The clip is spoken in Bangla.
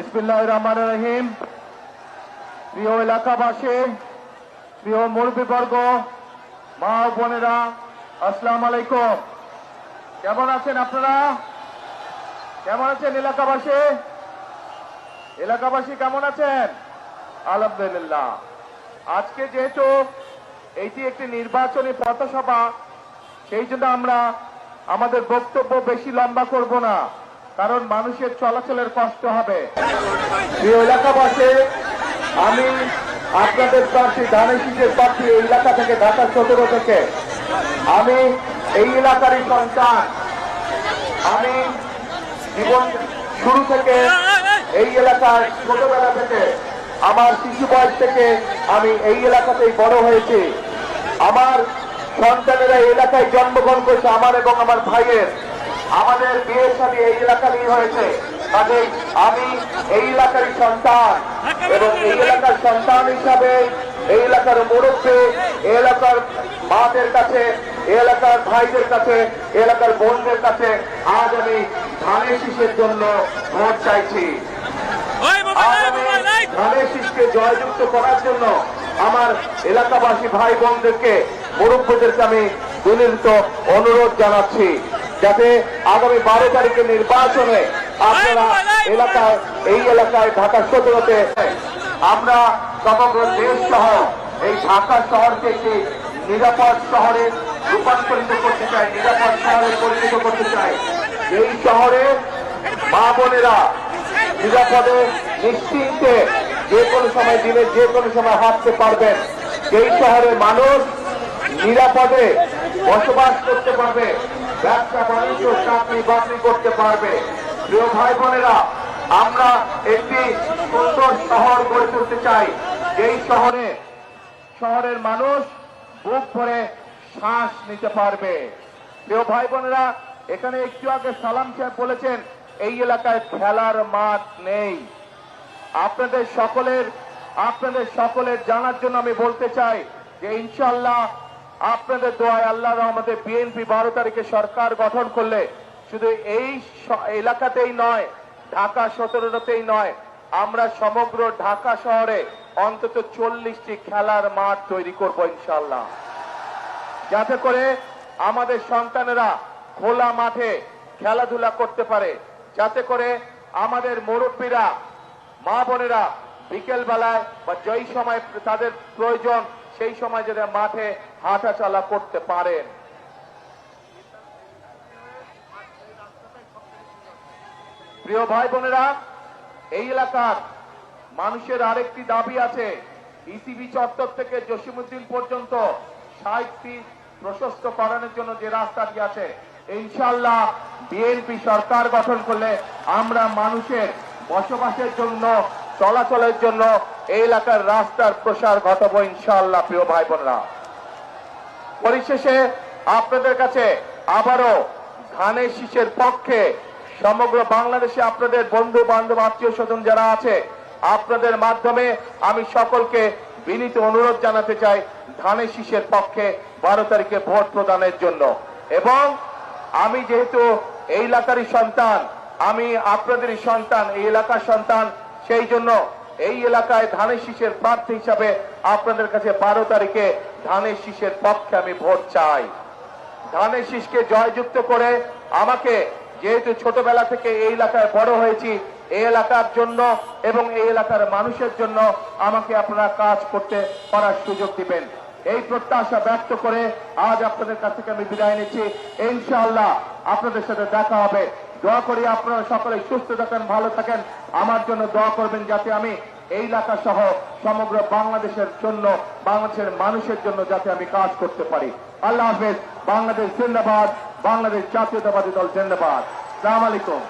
বিসমিল্লাহির রহমানির রহিম। প্রিয় এলাকাবাসী, প্রিয় মুরব্বীবর্গ, মা ও বোনেরা, আসসালামু আলাইকুম। কেমন আছেন আপনারা? কেমন আছেন এলাকাবাসী? এলাকাবাসী কেমন আছেন? আলহামদুলিল্লাহ। আজকে যেহেতু এইটি একটি নির্বাচনী পথসভা, সেই জন্য আমরা আমাদের বক্তব্য বেশি লম্বা করব না, কারণ মানুষের চলাচলের কষ্ট হবে। প্রিয় এলাকাবাসী, আমি আপনাদের প্রার্থী ধানের শীষের প্রার্থী এই এলাকা থেকে, ঢাকা 17 থেকে। আমি এই এলাকারই সন্তান। আমি জীবন শুরু থেকে এই এলাকায়, ছোটবেলা থেকে, আমার শিশু বয়স থেকে আমি এই এলাকাতেই বড় হয়েছি। আমার সন্তানেরা এই এলাকায় জন্মগ্রহণ করেছে, আমার এবং আমার ভাইয়ের। আমাদের বিয়ের সাথে এই এলাকারই হয়েছে, কাজেই আমি এই এলাকারই সন্তান এবং এই এলাকার সন্তান হিসাবে এই এলাকার মুরব্বী, এই এলাকার মাদের কাছে, এই এলাকার ভাইদের কাছে, এই এলাকার বোনদের কাছে আজ আমি ধানের শীষের জন্য ভোট চাইছি। ধানের শীষকে জয়যুক্ত করার জন্য আমার এলাকাবাসী ভাই বোনদেরকে, মুরব্বীদেরকে আমি বিনীত অনুরোধ জানাচ্ছি, যাতে আগামী 12 তারিখের নির্বাচনে আপনারা এলাকায়, এই এলাকায় ঢাকা 17-তে আমরা সমগ্র দেশ সহ এই ঢাকা শহরকে একটি নিরাপদ শহরে রূপান্তরিত করতে চাই, নিরাপদ শহরে পরিণত করতে চাই। এই শহরে মা বোনেরা নিরাপদে নিশ্চিন্তে যে কোনো সময়, দিনে যে কোনো সময় হাঁটতে পারবেন। এই শহরে মানুষ নিরাপদে বসবাস করতে পারবে, ব্যবসা বাণিজ্য, চাকরি বাকরি করতে পারবে। প্রিয় ভাই বোনেরা, আমরা একটি সুন্দর শহর গড়ে তুলতে চাই, যেই শহরে শহরের মানুষ বুক ভরে শ্বাস নিতে পারবে। প্রিয় ভাই বোনেরা, এখানে একটু আগে সালাম সাহেব বলেছেন এই এলাকায় খেলার মাঠ নেই। আপনাদের সকলের জানার জন্য আমি বলতে চাই যে ইনশাআল্লাহ আপনাদের দোয়ায়, আল্লাহ রহমতে বিএনপি 12 তারিখে সরকার গঠন করলে শুধু এই এলাকাতেই নয়, ঢাকা 17-তেই নয়, আমরা সমগ্র ঢাকা শহরে অন্তত 40টি খেলার মাঠ তৈরি করব ইনশাআল্লাহ, যাতে করে আমাদের সন্তানেরা খোলা মাঠে খেলাধুলা করতে পারে, যাতে করে আমাদের মুরব্বীরা, মা বোনেরা বিকেল বেলায় বা যেই সময় তাদের প্রয়োজন সেই সময় যাতে মাঠে হাঁটা চলা করতে পারেন। প্রিয় ভাই বোনেরা, এই এলাকার মানুষের আরেকটি দাবি আছে। ইসিবি চত্বর থেকে জসিমউদ্দিন পর্যন্ত 60 ফিট প্রশস্ত করানোর জন্য যে রাস্তাটি আছে, ইনশাআল্লাহ বিএনপি সরকার গঠন করলে আমরা মানুষের বসবাসের জন্য, চলাচলের জন্য এই এলাকার রাস্তার প্রসার ঘটাবো ইনশাআল্লাহ। প্রিয় ভাই বোনেরা, পরিশেষে আপনাদের কাছে আবারও ধানের শীষের পক্ষে সমগ্র বাংলাদেশে আপনাদের বন্ধু বান্ধব, আত্মীয় স্বজন যারা আছে, আপনাদের মাধ্যমে আমি সকলকে বিনীত অনুরোধ জানাতে চাই ধানের শীষের পক্ষে 12 তারিখে ভোট প্রদানের জন্য। এবং আমি যেহেতু এই এলাকারই সন্তান, আমি আপনাদেরই সন্তান, এই এলাকার সন্তান, সেই জন্য এই এলাকায় ধানের শীষের প্রার্থী হিসাবে আপনাদের কাছে 12 তারিখে ধানের শীষের পক্ষে আমি ভোট চাই। ধানের শীষকে জয়যুক্ত করে আমাকে, যেহেতু ছোটবেলা থেকে এই এলাকায় বড় হয়েছি, এই এলাকার জন্য এবং এই এলাকার মানুষের জন্য আমাকে আপনারা কাজ করতে করার সুযোগ দিবেন, এই প্রত্যাশা ব্যক্ত করে আজ আপনাদের কাছ থেকে আমি বিদায় নিচ্ছি। ইনশাআল্লাহ আপনাদের সাথে দেখা হবে। দোয়া করি আপনারা সকলে সুস্থ থাকেন, ভালো থাকেন। আমার জন্য দোয়া করবেন যাতে আমি এই এলাকা সহ সমগ্র বাংলাদেশের জন্য, বাংলাদেশের মানুষের জন্য যাতে আমি কাজ করতে পারি। আল্লাহ হাফেজ। বাংলাদেশ জিন্দাবাদ। বাংলাদেশ জাতীয়তাবাদী দল জিন্দাবাদ। আসসালামু আলাইকুম।